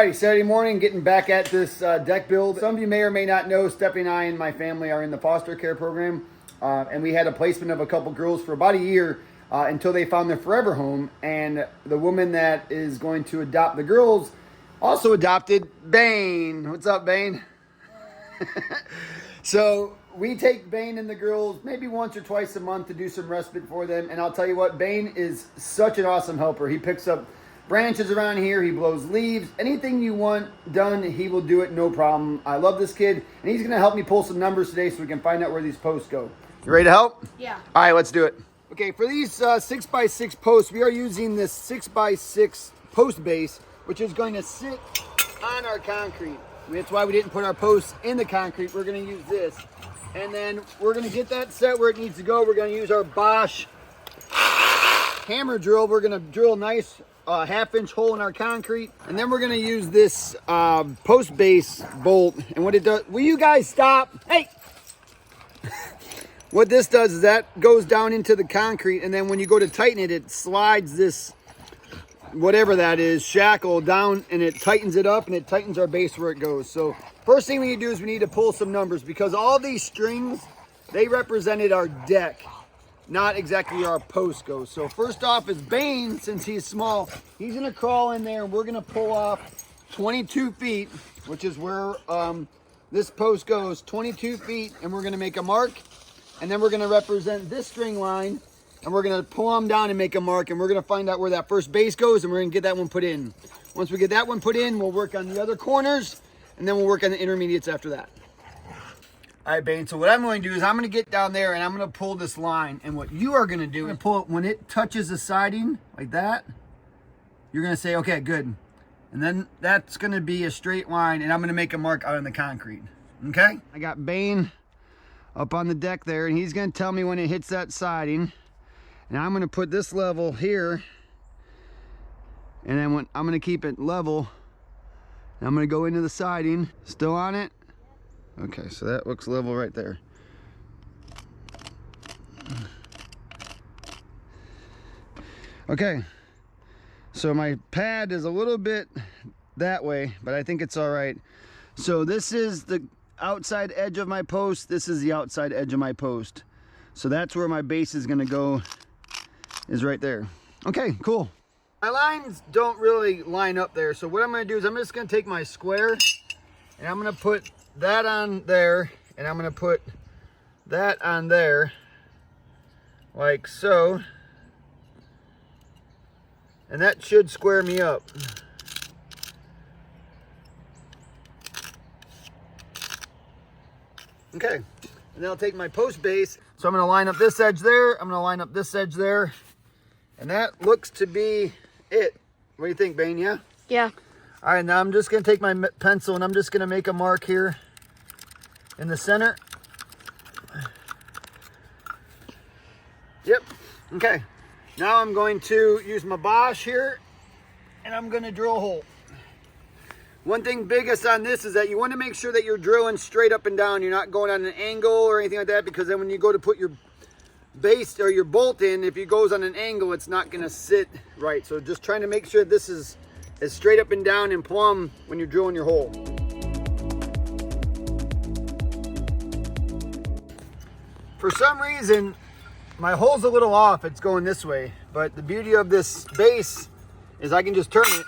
Alrighty, Saturday morning, getting back at this deck build. Some of you may or may not know, Stephanie and I and my family are in the foster care program, and we had a placement of a couple girls for about a year until they found their forever home. And the woman that is going to adopt the girls also adopted Bain. What's up, Bain? So we take Bain and the girls maybe once or twice a month to do some respite for them. And I'll tell you what, Bain is such an awesome helper. He picks up branches around here, he blows leaves, anything you want done, he will do it, no problem. I love this kid, and he's gonna help me pull some numbers today so we can find out where these posts go. You ready to help? Yeah. All right, let's do it. Okay, for these 6x6 posts, we are using this 6x6 post base, which is going to sit on our concrete. That's why we didn't put our posts in the concrete. We're gonna use this. And then we're gonna get that set where it needs to go. We're gonna use our Bosch hammer drill. We're gonna drill a nice half-inch hole in our concrete, and then we're gonna use this post base bolt. And what it does, will you guys stop? Hey! What this does is that goes down into the concrete, and then when you go to tighten it, it slides this, whatever that is, shackle down, and it tightens it up, and it tightens our base where it goes. So first thing we need to do is we need to pull some numbers, because all these strings, they represented our deck, not exactly where our post goes. So first off is Bain, since he's small, he's gonna crawl in there, and we're gonna pull off 22 feet, which is where this post goes, 22 feet, and we're gonna make a mark, and then we're gonna represent this string line, and we're gonna pull them down and make a mark, and we're gonna find out where that first base goes, and we're gonna get that one put in. Once we get that one put in, we'll work on the other corners, and then we'll work on the intermediates after that. All right, Bain, so what I'm going to do is I'm going to get down there and I'm going to pull this line. And what you are going to do is pull it when it touches the siding like that. You're going to say, okay, good. And then that's going to be a straight line, and I'm going to make a mark out on the concrete. Okay? I got Bain up on the deck there, and he's going to tell me when it hits that siding. And I'm going to put this level here. And then when I'm going to keep it level, and I'm going to go into the siding. Still on it? Okay, so that looks level right there. Okay, so my pad is a little bit that way, but I think it's all right. So this is the outside edge of my post. This is the outside edge of my post. So that's where my base is gonna go, is right there. Okay, cool. My lines don't really line up there. So what I'm gonna do is I'm just gonna take my square and I'm gonna put that on there, and I'm gonna put that on there like so, and that should square me up. Okay, and then I'll take my post base, so I'm gonna line up this edge there, I'm gonna line up this edge there, and that looks to be it. What do you think, Bain? Yeah? Yeah. All right, now I'm just gonna take my pencil and I'm just gonna make a mark here in the center. Yep, okay. Now I'm going to use my Bosch here, and I'm gonna drill a hole. One thing biggest on this is that you wanna make sure that you're drilling straight up and down. You're not going on an angle or anything like that, because then when you go to put your base or your bolt in, if it goes on an angle, it's not gonna sit right. So just trying to make sure this is as straight up and down and plumb when you're drilling your hole. For some reason, my hole's a little off. It's going this way, but the beauty of this base is I can just turn it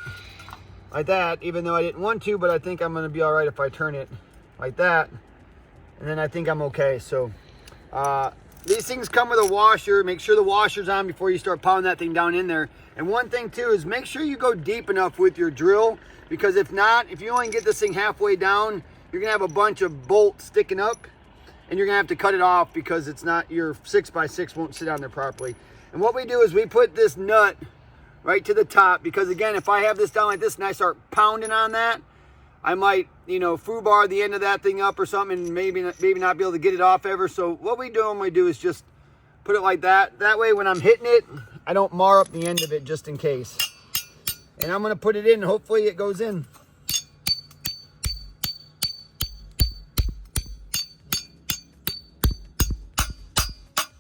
like that, even though I didn't want to, but I think I'm gonna be all right if I turn it like that, and then I think I'm okay. So these things come with a washer. Make sure the washer's on before you start pounding that thing down in there. And one thing too is make sure you go deep enough with your drill, because if not, if you only get this thing halfway down, you're gonna have a bunch of bolts sticking up, and you're gonna have to cut it off because it's not, your 6x6 won't sit on there properly. And what we do is we put this nut right to the top, because again, if I have this down like this and I start pounding on that, I might, you know, foobar the end of that thing up or something, and maybe not be able to get it off ever. So what we normally do is just put it like that. That way when I'm hitting it, I don't mar up the end of it, just in case. And I'm gonna put it in, and hopefully it goes in.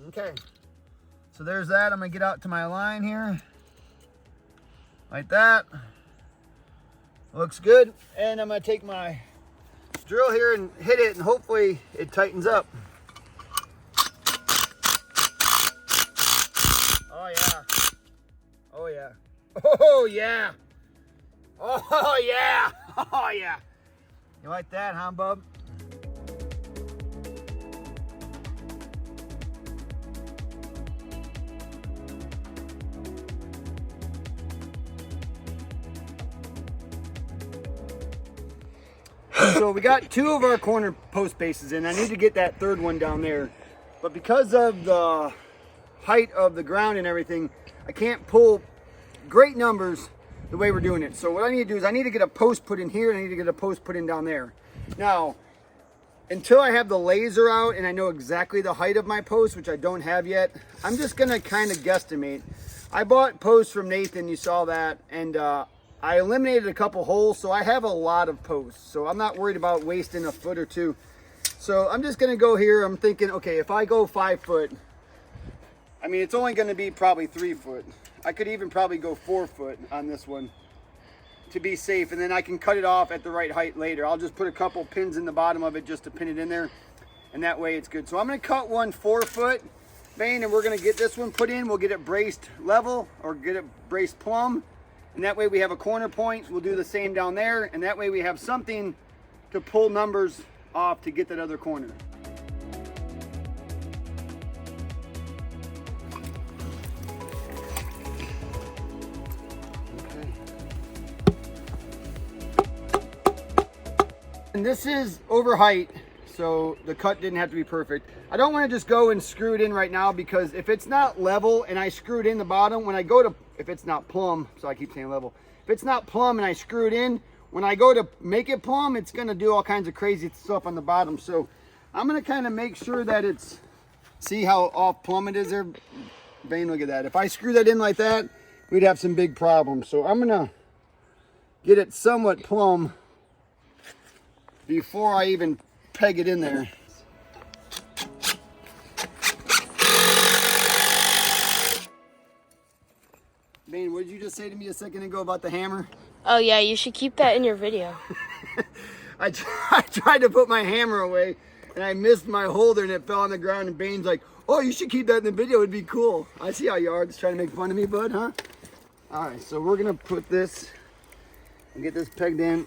Okay, so there's that. I'm gonna get out to my line here, like that. Looks good. And I'm gonna take my drill here and hit it, and hopefully it tightens up. Oh yeah. Oh yeah. Oh yeah. Oh yeah. Oh yeah. You like that, huh, bub? So we got 2 of our corner post bases in. I need to get that 3rd one down there. But because of the height of the ground and everything, I can't pull great numbers the way we're doing it. So what I need to do is I need to get a post put in here, and I need to get a post put in down there. Now, until I have the laser out and I know exactly the height of my post, which I don't have yet, I'm just gonna kind of guesstimate. I bought posts from Nathan, you saw that, and I eliminated a couple holes, so I have a lot of posts. So I'm not worried about wasting a foot or 2. So I'm just gonna go here. I'm thinking, okay, if I go 5 foot, I mean, it's only gonna be probably 3 foot. I could even probably go 4 foot on this one to be safe, and then I can cut it off at the right height later. I'll just put a couple pins in the bottom of it just to pin it in there, and that way it's good. So I'm gonna cut one 4 foot vein, and we're gonna get this one put in. We'll get it braced level or get it braced plumb, and that way we have a corner point. We'll do the same down there, and that way we have something to pull numbers off to get that other corner. And this is over height, so the cut didn't have to be perfect. I don't want to just go and screw it in right now, because if it's not level and I screw it in the bottom, when I go to, if it's not plumb, so I keep saying level, if it's not plumb and I screw it in, when I go to make it plumb, it's going to do all kinds of crazy stuff on the bottom. So I'm going to kind of make sure that it's, see how off plumb it is there? Bain, look at that. If I screw that in like that, we'd have some big problems. So I'm going to get it somewhat plumb before I even peg it in there. Bain, what did you just say to me a second ago about the hammer? Oh yeah, you should keep that in your video. I tried to put my hammer away, and I missed my holder, and it fell on the ground, and Bain's like, oh, you should keep that in the video, it'd be cool. I see how you are, just trying to make fun of me, bud, huh? All right, so we're gonna put this and get this pegged in.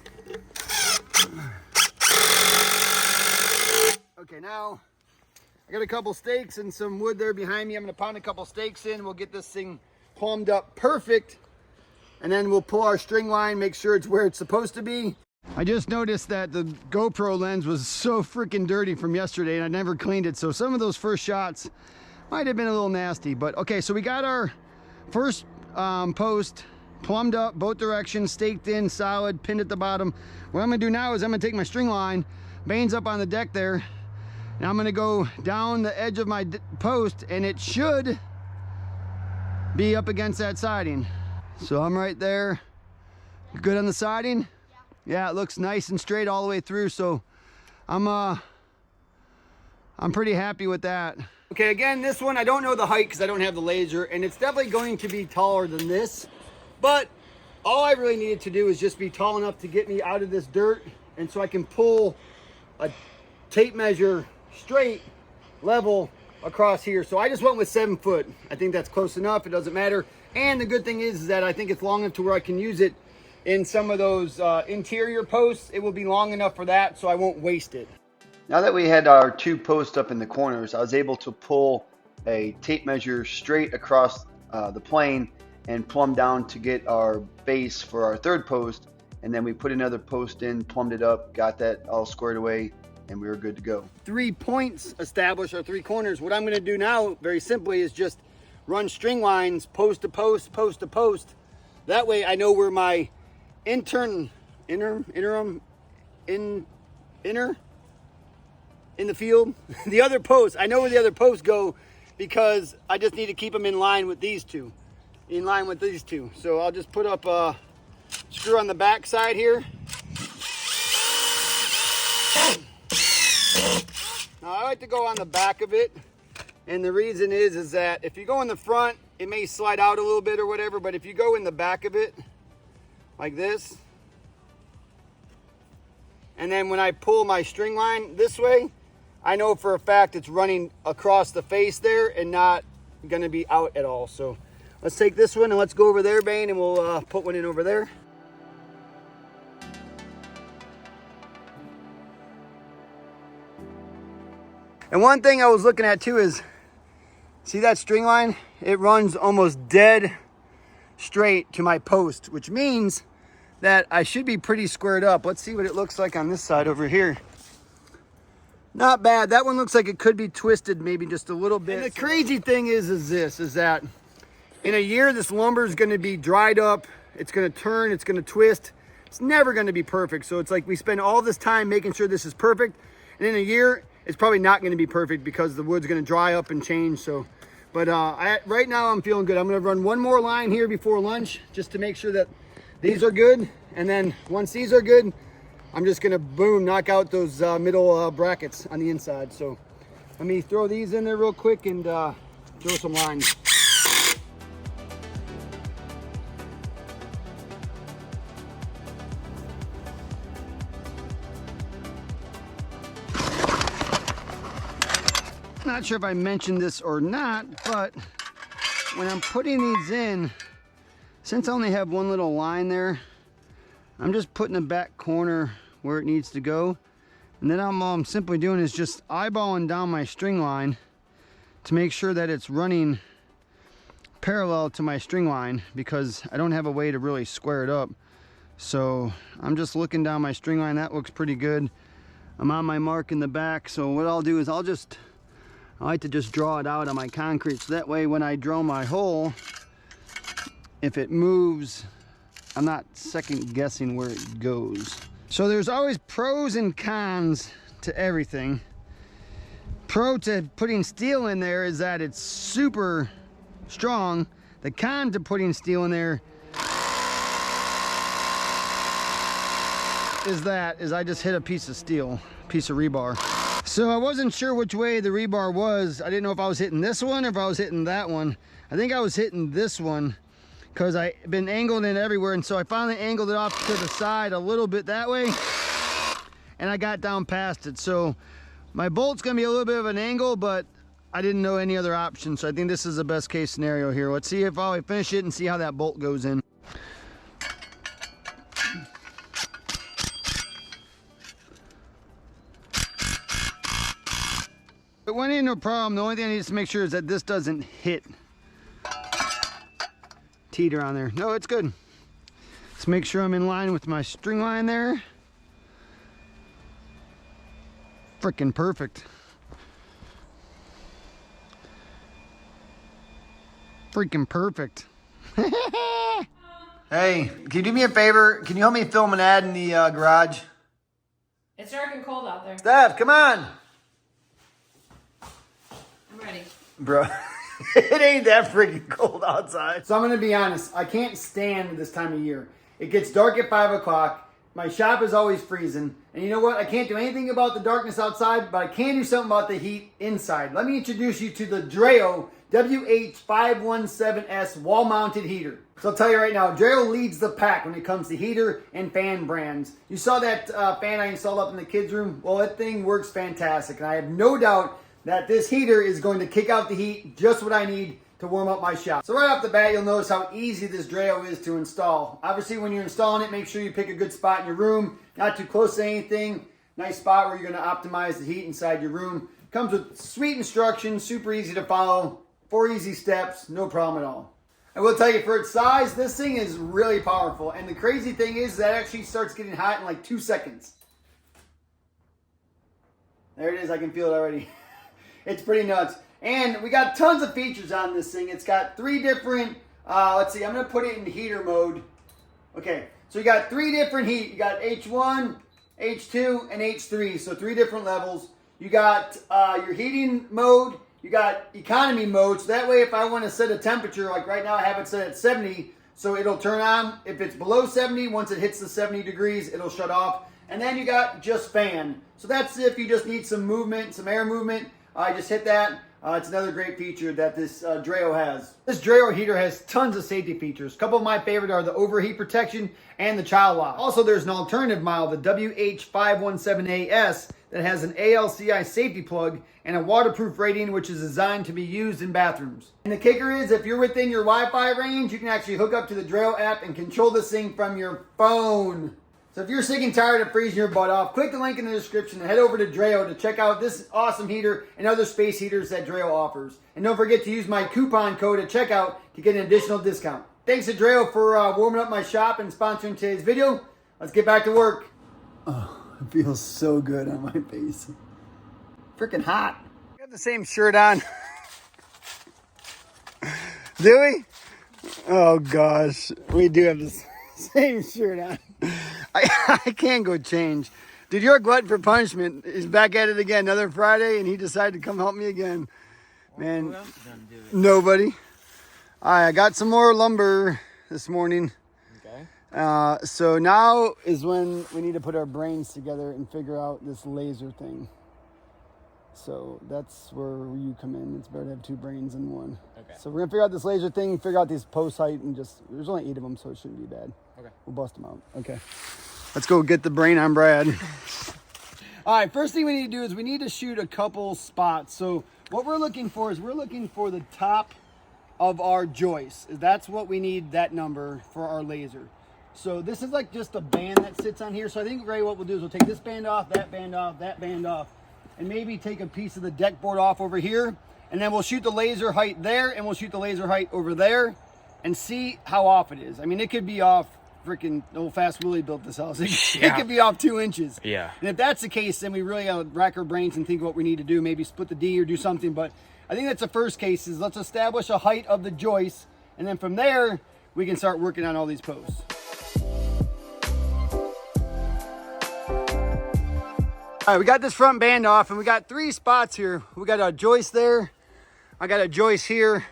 Okay, now I got a couple stakes and some wood there behind me. I'm gonna pound a couple stakes in. We'll get this thing plumbed up perfect, and then we'll pull our string line, make sure it's where it's supposed to be. I just noticed that the GoPro lens was so freaking dirty from yesterday, and I never cleaned it, so some of those first shots might have been a little nasty. But okay, so we got our first post plumbed up, both directions, staked in, solid, pinned at the bottom. What I'm gonna do now is I'm gonna take my string line, Bain's up on the deck there, and I'm gonna go down the edge of my post, and it should be up against that siding. So I'm right there. Good on the siding? Yeah, it looks nice and straight all the way through, so I'm pretty happy with that. Okay, again, this one, I don't know the height because I don't have the laser, and it's definitely going to be taller than this, but all I really needed to do is just be tall enough to get me out of this dirt, and so I can pull a tape measure straight, level across here. So I just went with 7 foot. I think that's close enough, it doesn't matter. And the good thing is that I think it's long enough to where I can use it in some of those interior posts. It will be long enough for that, so I won't waste it. Now that we had our 2 posts up in the corners, I was able to pull a tape measure straight across the plane and plumb down to get our base for our 3rd post. And then we put another post in, plumbed it up, got that all squared away, and we were good to go. 3 points established, our 3 corners. What I'm gonna do now, very simply, is just run string lines post to post, post to post. That way I know where my inner in the field, the other posts, I know where the other posts go, because I just need to keep them in line with these two. So I'll just put up a screw on the back side here. Now I like to go on the back of it, and the reason is that if you go in the front, it may slide out a little bit or whatever, but if you go in the back of it like this, And then when I pull my string line this way, I know for a fact it's running across the face there and not going to be out at all. So let's take this one and let's go over there, Bain, and we'll put one in over there. And one thing I was looking at too is, see that string line? It runs almost dead straight to my post, which means that I should be pretty squared up. Let's see what it looks like on this side over here. Not bad. That one looks like it could be twisted maybe just a little bit. And the crazy thing is that in a year, this lumber is going to be dried up. It's going to turn, it's going to twist. It's never going to be perfect. So it's like we spend all this time making sure this is perfect. And in a year, it's probably not going to be perfect because the wood's going to dry up and change. So, but right now I'm feeling good. I'm going to run one more line here before lunch just to make sure that these are good. And then once these are good, I'm just going to boom, knock out those middle brackets on the inside. So let me throw these in there real quick and throw some lines. Not sure if I mentioned this or not, but when I'm putting these in, since I only have one little line there, I'm just putting the back corner where it needs to go. And then all I'm simply doing is just eyeballing down my string line to make sure that it's running parallel to my string line, because I don't have a way to really square it up. So I'm just looking down my string line. That looks pretty good. I'm on my mark in the back. So what I'll do is I like to just draw it out on my concrete, so that way when I drill my hole, if it moves, I'm not second guessing where it goes. So there's always pros and cons to everything. Pro to putting steel in there is that it's super strong. The con to putting steel in there is I just hit a piece of steel, piece of rebar. So I wasn't sure which way the rebar was. I didn't know if I was hitting this one or if I was hitting that one. I think I was hitting this one because I've been angled it everywhere. And so I finally angled it off to the side a little bit that way, and I got down past it. So my bolt's gonna be a little bit of an angle, but I didn't know any other option. So I think this is the best case scenario here. Let's see if I finish it and see how that bolt goes in. It went in, no problem. The only thing I need to make sure is that this doesn't hit teeter on there. No, it's good. Let's make sure I'm in line with my string line there. Freaking perfect. Freaking perfect. Hey, can you do me a favor? Can you help me film an ad in the garage? It's dark and cold out there. Steph, come on. I'm ready. Bro, it ain't that freaking cold outside. So I'm gonna be honest, I can't stand this time of year. It gets dark at 5 o'clock. My shop is always freezing. And you know what? I can't do anything about the darkness outside, but I can do something about the heat inside. Let me introduce you to the Dreo WH517S wall-mounted heater. So I'll tell you right now, Dreo leads the pack when it comes to heater and fan brands. You saw that fan I installed up in the kids' room? Well, that thing works fantastic, and I have no doubt that this heater is going to kick out the heat, just what I need to warm up my shop. So right off the bat, you'll notice how easy this Dreo is to install. Obviously, when you're installing it, make sure you pick a good spot in your room, not too close to anything. Nice spot where you're going to optimize the heat inside your room. Comes with sweet instructions, super easy to follow, 4 easy steps, no problem at all. I will tell you, for its size, this thing is really powerful. And the crazy thing is that it actually starts getting hot in like 2 seconds. There it is, I can feel it already. It's pretty nuts. And we got tons of features on this thing. It's got 3 different, let's see, I'm going to put it in heater mode. Okay, so you got 3 different heat. You got H1, H2, and H3. So 3 different levels. You got your heating mode. You got economy mode. So that way if I want to set a temperature, like right now I have it set at 70, so it'll turn on. If it's below 70, once it hits the 70 degrees, it'll shut off. And then you got just fan. So that's if you just need some movement, some air movement. just hit that. It's another great feature that this Dreo has. This Dreo heater has tons of safety features. A couple of my favorite are the overheat protection and the child lock. Also, there's an alternative model, the WH517AS, that has an ALCI safety plug and a waterproof rating, which is designed to be used in bathrooms. And the kicker is, if you're within your Wi-Fi range, you can actually hook up to the Dreo app and control this thing from your phone. So if you're sick and tired of freezing your butt off, click the link in the description and head over to Dreo to check out this awesome heater and other space heaters that Dreo offers. And don't forget to use my coupon code at checkout to get an additional discount. Thanks to Dreo for warming up my shop and sponsoring today's video. Let's get back to work. Oh, it feels so good on my face. Freaking hot. We have the same shirt on. Do we? Oh gosh, we do have the same shirt on. I can't go change. Dude, you're a glutton for punishment. He's back at it again. Another Friday, and he decided to come help me again. Man, who else is gonna do it? Nobody. I got some more lumber this morning. Okay. So now is when we need to put our brains together and figure out this laser thing. So that's where you come in. It's better to have two brains than one. Okay. So we're gonna figure out this laser thing, figure out these post height, and there's only 8 of them, so it shouldn't be bad. Okay. We'll bust them out. Okay. Let's go get the brain on Brad. All right, first thing we need to do is we need to shoot a couple spots. So what we're looking for is we're looking for the top of our joist. That's what we need, that number for our laser. So this is like just a band that sits on here. So I think, Ray, what we'll do is we'll take this band off, that band off, that band off, and maybe take a piece of the deck board off over here. And then we'll shoot the laser height there, and we'll shoot the laser height over there and see how off it is. I mean, it could be off. Freaking old Fast Willie built this house. It could be off 2 inches. Yeah. And if that's the case, then we really gotta rack our brains and think what we need to do. Maybe split the D or do something. But I think that's the first case is let's establish a height of the joist. And then from there, we can start working on all these posts. All right, we got this front band off and we got 3 spots here. We got a joist there. I got a joist here.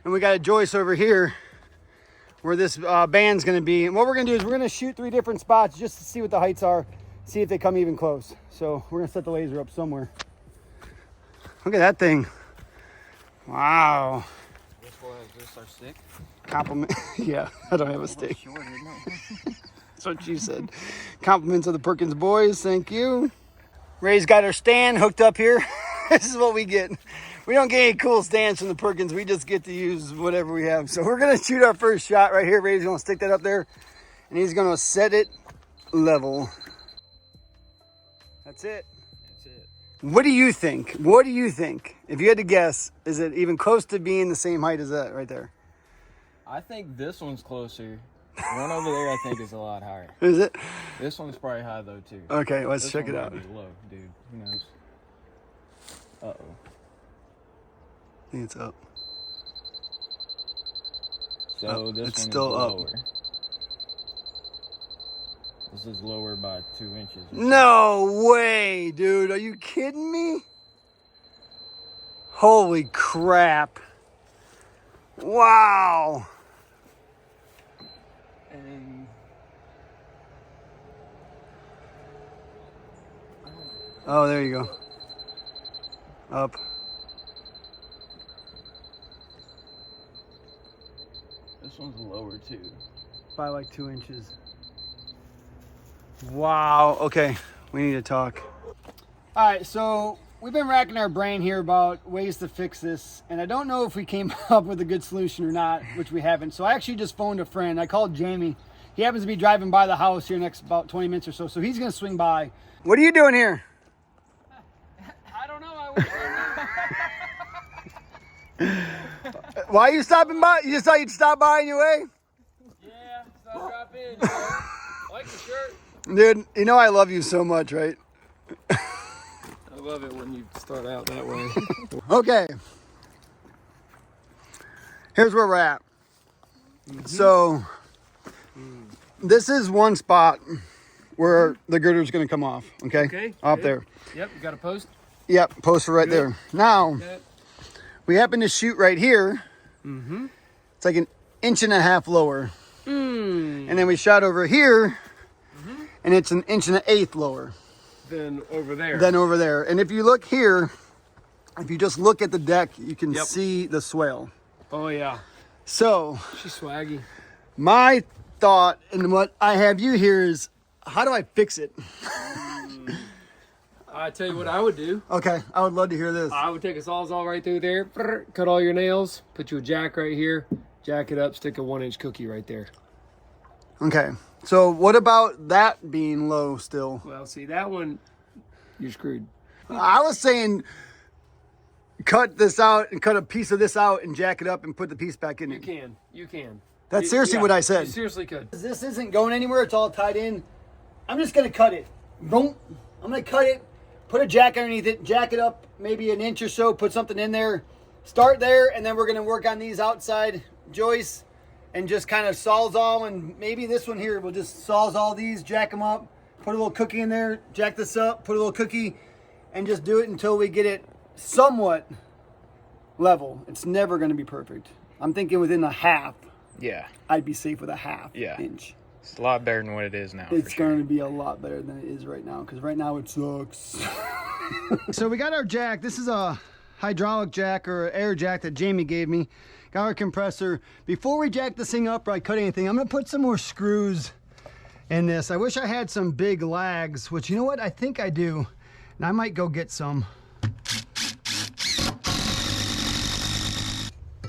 And we got a joist over here where this band's gonna be. And what we're gonna do is we're gonna shoot 3 different spots just to see what the heights are, see if they come even close. So we're gonna set the laser up somewhere. Look at that thing. Wow. Is this our stick? Compliment. Yeah, I don't have a stick. That's what you said. Compliments of the Perkins boys, thank you. Ray's got her stand hooked up here. This is what we get. We don't get any cool stands from the Perkins. We just get to use whatever we have. So we're going to shoot our first shot right here. Ray's going to stick that up there. And he's going to set it level. That's it. That's it. What do you think? What do you think? If you had to guess, is it even close to being the same height as that right there? I think this one's closer. One over there I think is a lot higher. Is it? This one's probably high though too. Okay, let's check it out. This one might be low, dude. Who knows? Uh-oh. I think it's up. So this it's one still is up. Lower. This is lower by 2 inches. No way, dude. Are you kidding me? Holy crap. Wow. And oh, there you go. Up. this one's lower too. By like 2 inches. Wow. Okay, we need to talk. All right, so we've been racking our brain here about ways to fix this, and I don't know if we came up with a good solution or not, which we haven't. So I actually just phoned a friend. I called Jamie. He happens to be driving by the house here next about 20 minutes or so, so he's going to swing by. What are you doing here? I don't know. I Why are you stopping by? You just thought you'd stop by on your way? Yeah, so I'll drop in. You know. I like the shirt. Dude, you know I love you so much, right? I love it when you start out that way. Okay. Here's where we're at. So, this is one spot where the girder's going to come off, okay? Okay. Off good. there. Yep, you got a post? Yep, poster right Good. there. Now, Yep. we happen to shoot right here. It's like 1.5 inches lower. And then we shot over here, and it's 1.125 inches lower Then over there. than over there. And if you look here, If you just look at the deck, you can see the swale. Oh yeah. So She's swaggy. my thought and what I have you here is, how do I fix it? I tell you what I would do. Okay, I would love to hear this. I would take a Sawzall right through there, cut all your nails, put you a jack right here, jack it up, stick a 1-inch cookie right there. Okay, so what about that being low still? Well, see, that one, you're screwed. I was saying cut this out and cut a piece of this out and jack it up and put the piece back in it. You can. That's seriously what I said. You seriously could. This isn't going anywhere. It's all tied in. I'm just going to cut it. Boom. I'm going to cut it, put a jack underneath it, jack it up maybe an inch or so, put something in there, start there, and then we're going to work on these outside joists and just kind of Sawzall, and maybe this one here, we'll just Sawzall these, jack them up, put a little cookie in there, jack this up, put a little cookie, and just do it until we get it somewhat level. It's never going to be perfect. I'm thinking within a half. Yeah. I'd be safe with a half inch. It's a lot better than what it is now. It's going to be a lot better than it is right now, because right now it sucks. So we got our jack. This is a hydraulic jack or air jack that Jamie gave me. Got our compressor. Before we jack this thing up or I cut anything, I'm going to put some more screws in this. I wish I had some big lags, which, you know what? I think I do. And I might go get some.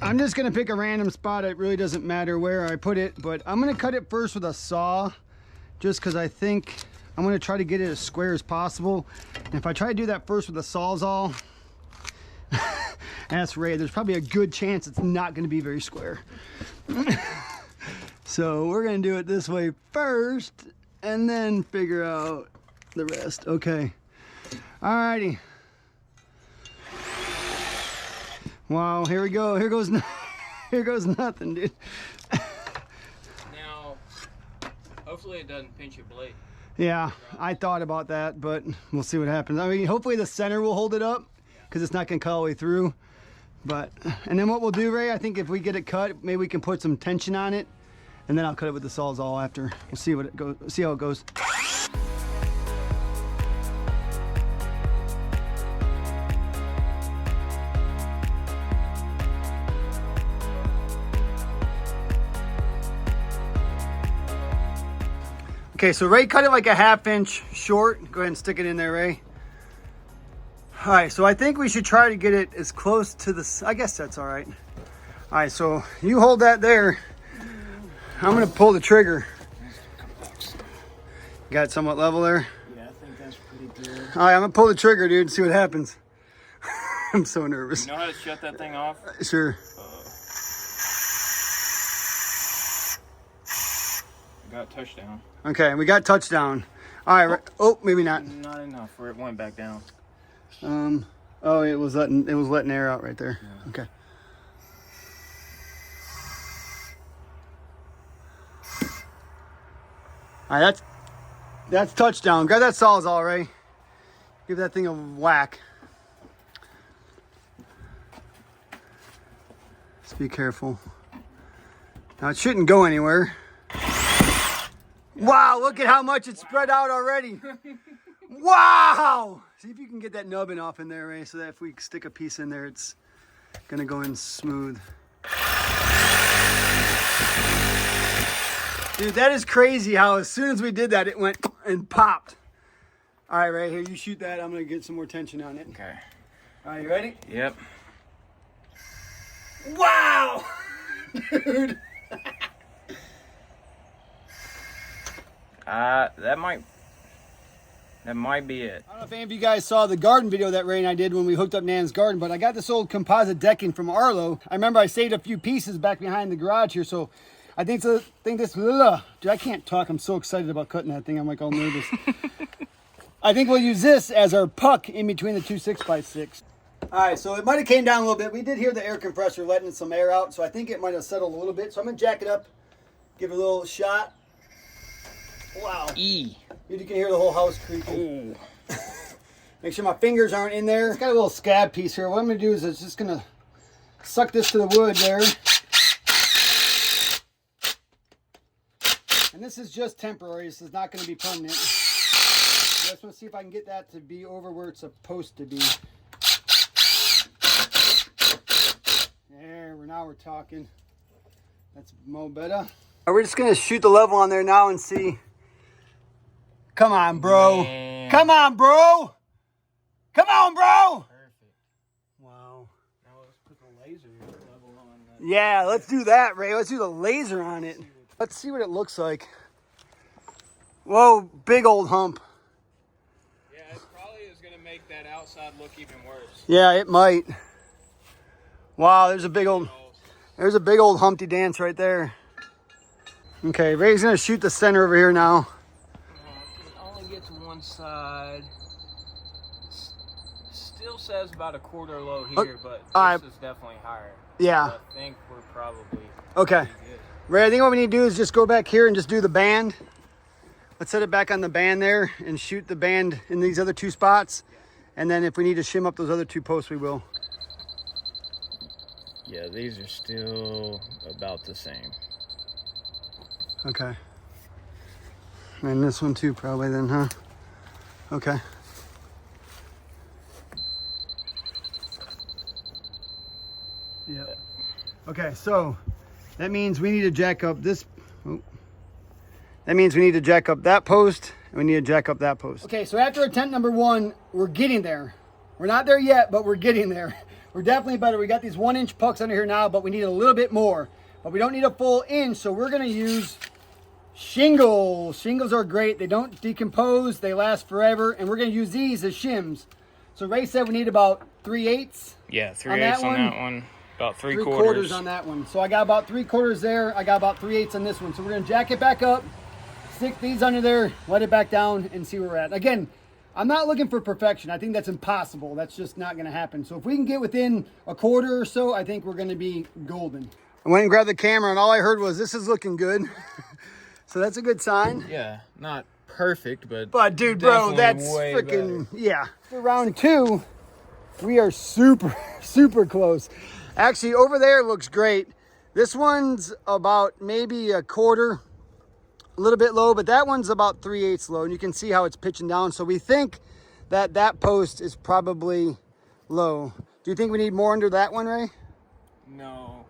I'm just gonna pick a random spot. It really doesn't matter where I put it, but I'm gonna cut it first with a saw, just because I think I'm gonna try to get it as square as possible. And if I try to do that first with a Sawzall, ask Ray, there's probably a good chance it's not gonna be very square. So we're gonna do it this way first, and then figure out the rest. Okay. Alrighty. Wow, here we go. Here goes nothing, dude. Now, hopefully it doesn't pinch your blade. Yeah, I thought about that, but we'll see what happens. I mean, hopefully the center will hold it up, because it's not going to cut all the way through. But, and then what we'll do, Ray, I think if we get it cut, maybe we can put some tension on it, and then I'll cut it with the Sawzall after. We'll see what it goes. See how it goes. Okay, so Ray cut it like a 1/2 inch short. Go ahead and stick it in there, Ray. All right, so I think we should try to get it as close to the, I guess that's all right. All right, so you hold that there. I'm gonna pull the trigger. Got it somewhat level there? Yeah, I think that's pretty good. All right, I'm gonna pull the trigger, dude, and see what happens. I'm so nervous. You know how to shut that thing off? Sure. Got touchdown. Okay, we got touchdown. All right, oh, maybe not. Not enough where it went back down. Oh, it was letting air out right there. Yeah. Okay. All right, that's touchdown. Grab that Sawzall, Ray. Give that thing a whack. Just be careful. Now it shouldn't go anywhere. Wow, look at how much it's spread out already. Wow! See if you can get that nubbin off in there, Ray, so that if we stick a piece in there, it's gonna go in smooth. Dude, that is crazy how as soon as we did that, it went and popped. All right, Ray, here, you shoot that. I'm gonna get some more tension on it. Okay. All right, you ready? Yep. Wow! Dude. That might be it. I don't know if any of you guys saw the garden video that Ray and I did when we hooked up Nan's garden, but I got this old composite decking from Arlo. I remember I saved a few pieces back behind the garage here, so I think this, dude, I can't talk. I'm so excited about cutting that thing. I'm like all nervous. I think we'll use this as our puck in between the two 6x6. All right, so it might have came down a little bit. We did hear the air compressor letting some air out, so I think it might have settled a little bit. So I'm gonna jack it up, give it a little shot. Wow. E. You can hear the whole house creaking. Ooh. Make sure my fingers aren't in there. It's got a little scab piece here. What I'm gonna do is it's just gonna suck this to the wood there. And this is just temporary. This is not gonna be permanent. So I just wanna see if I can get that to be over where it's supposed to be. now we're talking. That's mo better. We're just gonna shoot the level on there now and see. Come on, bro. Man. Come on, bro. Come on, bro. Perfect. Wow. Now let's put the laser level on that. Yeah, let's do that, Ray. Let's do the laser on it. Let's see what it looks like. Whoa, big old hump. Yeah, it probably is going to make that outside look even worse. Yeah, it might. Wow, there's a big old Humpty Dance right there. Okay, Ray's gonna shoot the center over here now. It only gets one side. Still says about a quarter low here, but this is definitely higher. Yeah. So I think we're probably Okay. pretty good. Ray, I think what we need to do is just go back here and just do the band. Let's set it back on the band there and shoot the band in these other two spots. And then if we need to shim up those other two posts, we will. Yeah, these are still about the same. Okay. And this one too, probably then, huh? Okay. Yeah. Okay, so that means we need to jack up this. Oh. That means we need to jack up that post, and we need to jack up that post. Okay, so after attempt number one, we're getting there. We're not there yet, but we're getting there. We're definitely better. We got these 1-inch pucks under here now, but we need a little bit more. But we don't need a full inch, so we're gonna use shingles. Shingles are great. They don't decompose. They last forever, and we're gonna use these as shims. So Ray said we need about 3/8. Yeah, 3/8 on that one. About three quarters. 3/4 on that one. So I got about 3/4 there. I got about 3/8 on this one. So we're gonna jack it back up, stick these under there, let it back down, and see where we're at. Again, I'm not looking for perfection. I think that's impossible. That's just not gonna happen. So if we can get within a quarter or so, I think we're gonna be golden. I went and grabbed the camera, and all I heard was, "This is looking good." So that's a good sign. Yeah, not perfect, but Dude, bro, that's way freaking, better. yeah. For round two, we are super, super close. Actually, over there looks great. This one's about maybe a quarter, a little bit low, but that one's about 3/8 low, and you can see how it's pitching down. So we think that that post is probably low. Do you think we need more under that one, Ray? No.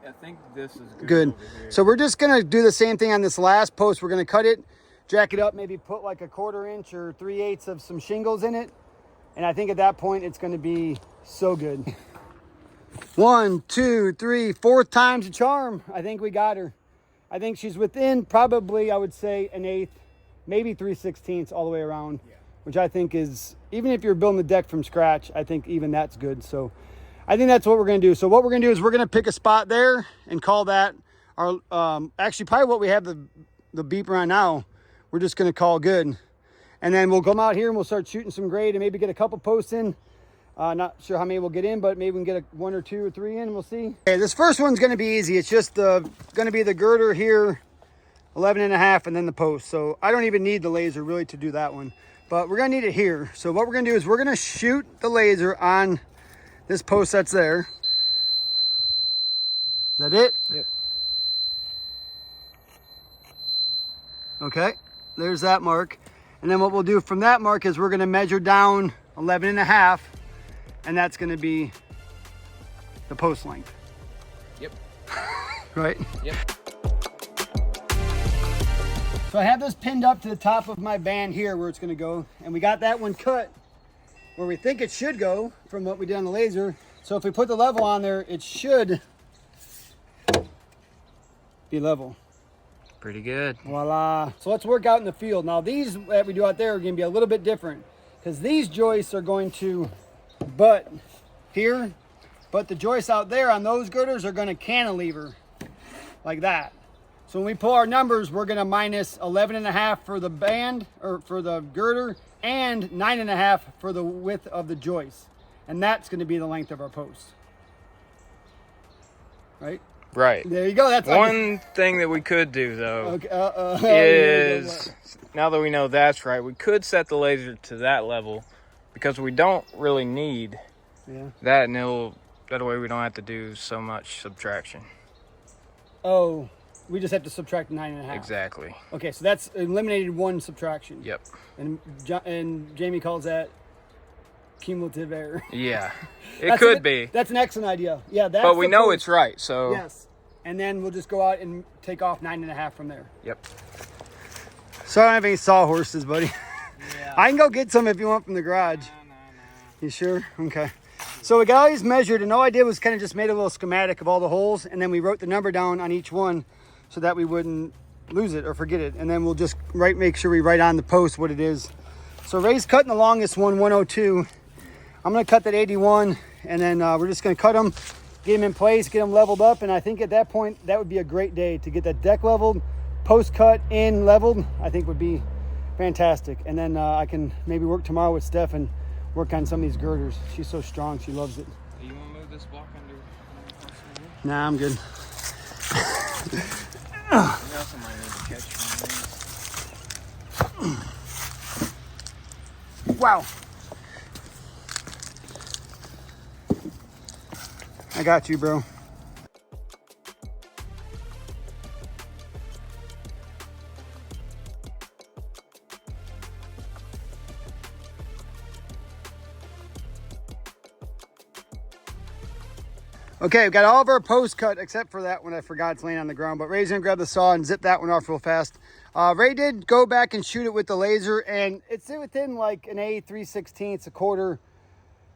I think this is good. Good. Over here. So we're just gonna do the same thing on this last post. We're gonna cut it, jack it up, maybe put like a 1/4 inch or 3/8 of some shingles in it. And I think at that point, it's gonna be so good. 1, 2, 3, 4th time's a charm. I think we got her. I think she's within probably, I would say, 1/8, maybe 3/16 all the way around, which I think is, even if you're building the deck from scratch, I think even that's good. So I think that's what we're going to do. So what we're going to do is we're going to pick a spot there and call that our, actually probably what we have the beeper on now, we're just going to call good. And then we'll come out here and we'll start shooting some grade and maybe get a couple posts in. Not sure how many we'll get in, but maybe we can get 1 or 2 or 3 in, we'll see. Okay, this first one's going to be easy. It's just going to be the girder here, 11.5, and then the post. So I don't even need the laser really to do that one, but we're going to need it here. So what we're going to do is we're going to shoot the laser on this post that's there. Is that it? Yep. Okay, there's that mark. And then what we'll do from that mark is we're going to measure down 11.5, and that's going to be the post length. Yep. Right? Yep. So I have this pinned up to the top of my band here where it's going to go, and we got that one cut where we think it should go from what we did on the laser. So if we put the level on there, it should be level. Pretty good. Voila. So let's work out in the field. Now these that we do out there are going to be a little bit different because these joists are going to butt here, but the joists out there on those girders are going to cantilever like that. So when we pull our numbers, we're going to minus 11.5 for the band or for the girder and 9.5 for the width of the joist. And that's going to be the length of our post. Right? Right. There you go. That's One thing that we could do though is now that we know that's right, we could set the laser to that level because we don't really need that, and that way we don't have to do so much subtraction. Oh, we just have to subtract 9.5. Exactly. Okay, so that's eliminated one subtraction. Yep. And Jamie calls that cumulative error. Yeah, it could be. That's an excellent idea. Yeah, that's But we the know point. it's right, so. Yes. And then we'll just go out and take off 9.5 from there. Yep. So I don't have any sawhorses, buddy. Yeah. I can go get some if you want from the garage. You sure? Okay. So we got all these measured, and all I did was kind of just made a little schematic of all the holes, and then we wrote the number down on each one so that we wouldn't lose it or forget it. And then we'll just make sure we write on the post what it is. So Ray's cutting the longest one, 102. I'm gonna cut that 81, and then we're just gonna cut them, get them in place, get them leveled up. And I think at that point, that would be a great day to get that deck leveled, post cut in leveled. I think would be fantastic. And then I can maybe work tomorrow with Steph and work on some of these girders. She's so strong, she loves it. Do you want to move this block under? Nah, I'm good. Wow. I got you, bro. Okay, we've got all of our posts cut except for that one. I forgot it's laying on the ground, but Ray's gonna grab the saw and zip that one off real fast. Ray did go back and shoot it with the laser, and it's within like an A3/16, a quarter.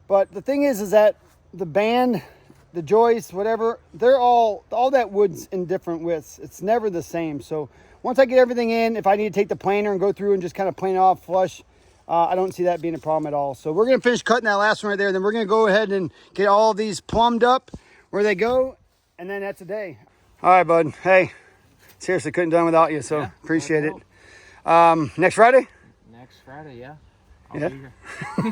But the thing is that the band, the joist, whatever, they're all that wood's in different widths. It's never the same. So once I get everything in, if I need to take the planer and go through and just kind of plane it off flush, I don't see that being a problem at all. So we're gonna finish cutting that last one right there. Then we're gonna go ahead and get all of these plumbed up where they go, and then that's a day. All right, bud. Hey, seriously, couldn't do it without you, so Yeah, appreciate it. no Next Friday? Next Friday, yeah. I'll Yeah. be here.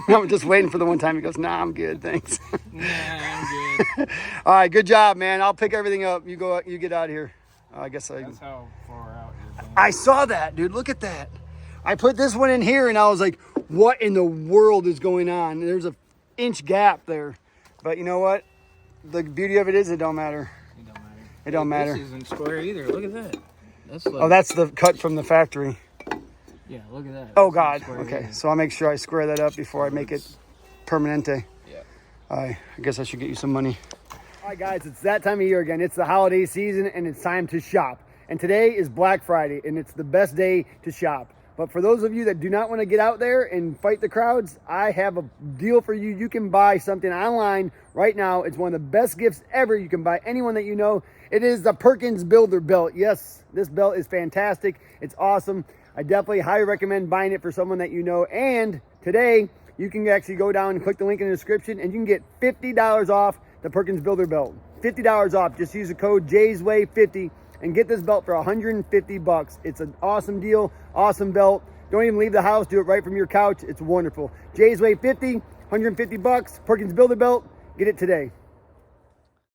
I'm just waiting for the one time he goes, nah, I'm good, thanks. Nah, I'm good. All right, good job, man. I'll pick everything up. You go, you get out of here. I guess That's how far out you're going. I saw that, dude. Look at that. I put this one in here, and I was like, what in the world is going on? There's a inch gap there. But you know what? The beauty of it is it don't matter. It don't matter. It don't matter. This isn't square either. Look at that. That's like, Oh, that's the cut from the factory. yeah, look at that. Oh, That's not God. square Okay, either. so I'll make sure I square that up before I make it permanente. Yeah. I guess I should get you some money. All right, guys, it's that time of year again. It's the holiday season, and it's time to shop. And today is Black Friday, and it's the best day to shop. But for those of you that do not want to get out there and fight the crowds, I have a deal for you. You can buy something online right now. It's one of the best gifts ever. You can buy anyone that you know. It is the Perkins Builder Belt. Yes, this belt is fantastic. It's awesome. I definitely highly recommend buying it for someone that you know. And today, you can actually go down and click the link in the description, and you can get $50 off the Perkins Builder Belt. $50 off. Just use the code JAYSWAY50 and get this belt for $150. It's an awesome deal, awesome belt. Don't even leave the house. Do it right from your couch. It's wonderful. JAYSWAY50, $150. Perkins Builder Belt. Get it today.